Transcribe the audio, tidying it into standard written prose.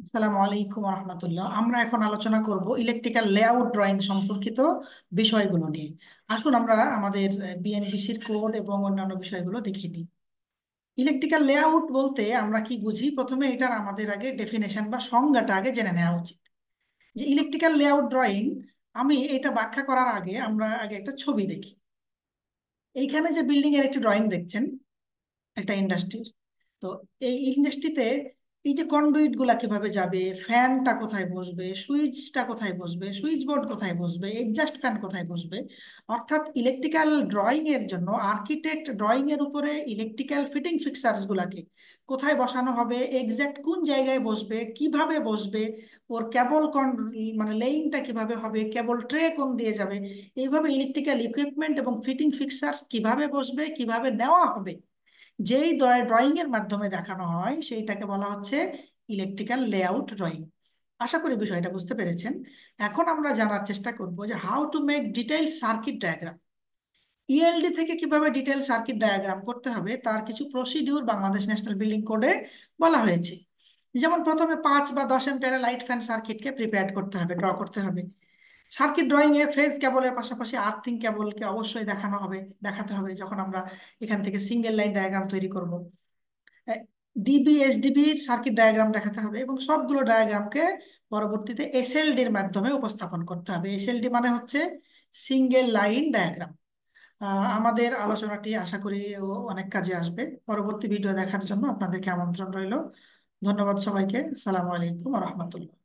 আসসালামু আলাইকুম রহমতুল্লাহ। আমরা এখন আলোচনা করব ইলেকট্রিক্যাল লেআউট ড্রয়িং সম্পর্কিত বিষয়গুলো নিয়ে। আসুন আমরা আমাদের বিএনবিসির কোড এবং অন্যান্য বিষয়গুলো দেখে নিই। ইলেকট্রিক্যাল লেআউট বলতে আমরা কি বুঝি, প্রথমে এটার আমাদের আগে ডেফিনেশন বা সংজ্ঞাটা আগে জেনে নেওয়া উচিত। যে ইলেকট্রিক্যাল লেআউট ড্রয়িং, আমি এটা ব্যাখ্যা করার আগে আমরা আগে একটা ছবি দেখি। এইখানে যে বিল্ডিং এর একটি ড্রয়িং দেখছেন, একটা ইন্ডাস্ট্রির। তো এই ইন্ডাস্ট্রিতে এই যে কন্ডুইট গুলা কিভাবে যাবে, ফ্যানটা কোথায় বসবে, সুইচটা কোথায় বসবে, সুইচ বোর্ড কোথায় বসবে, এক্সস্ট ফ্যান কোথায় বসবে, অর্থাৎ ইলেকট্রিক্যাল ড্রয়িং এর জন্য আর্কিটেক্ট ড্রয়িং এর উপরে ইলেকট্রিক্যাল ফিটিং ফিক্সার্স গুলাকে কোথায় বসানো হবে, এক্সাক্ট কোন জায়গায় বসবে, কিভাবে বসবে, ওর কেবল মানে লেইংটা কিভাবে হবে, কেবল ট্রে কোন দিয়ে যাবে, এইভাবে ইলেকট্রিক্যাল ইকুইপমেন্ট এবং ফিটিং ফিক্সার্স কিভাবে বসবে, কিভাবে নেওয়া হবে, যেই ড্রয়িং এর মাধ্যমে দেখানো হয় সেইটাকে বলা হচ্ছে ইলেকট্রিক্যাল লেআউট ড্রয়িং। আশা করি বিষয়টা বুঝতে পেরেছেন। এখন আমরা জানার চেষ্টা করব যে how to make detail circuit diagram. ELD থেকে কিভাবে ডিটেইল সার্কিট ডায়াগ্রাম করতে হবে তার কিছু প্রসিডিউর বাংলাদেশ ন্যাশনাল বিল্ডিং কোডে বলা হয়েছে। যেমন প্রথমে 5 বা 10 এম্পিয়ারের লাইট ফ্যান সার্কিটকে প্রিপেয়ার করতে হবে, ড্র করতে হবে। সার্কিট ড্রয়িং এ ফেজ কেবলের পাশাপাশি আর্থিং কেবলকে অবশ্যই দেখাতে হবে যখন আমরা এখান থেকে সিঙ্গেল লাইন ডায়াগ্রাম তৈরি করব। ডিবি এসডিবির সার্কিট ডায়াগ্রাম দেখাতে হবে এবং সবগুলো ডায়াগ্রামকে পরবর্তীতে এসএলডির মাধ্যমে উপস্থাপন করতে হবে। এসএলডি মানে হচ্ছে সিঙ্গেল লাইন ডায়াগ্রাম। আমাদের আলোচনাটি আশা করি অনেক কাজে আসবে। পরবর্তী ভিডিও দেখার জন্য আপনাদেরকে আমন্ত্রণ রইল। ধন্যবাদ সবাইকে। আসসালামু আলাইকুম রহমতুল্লাহ।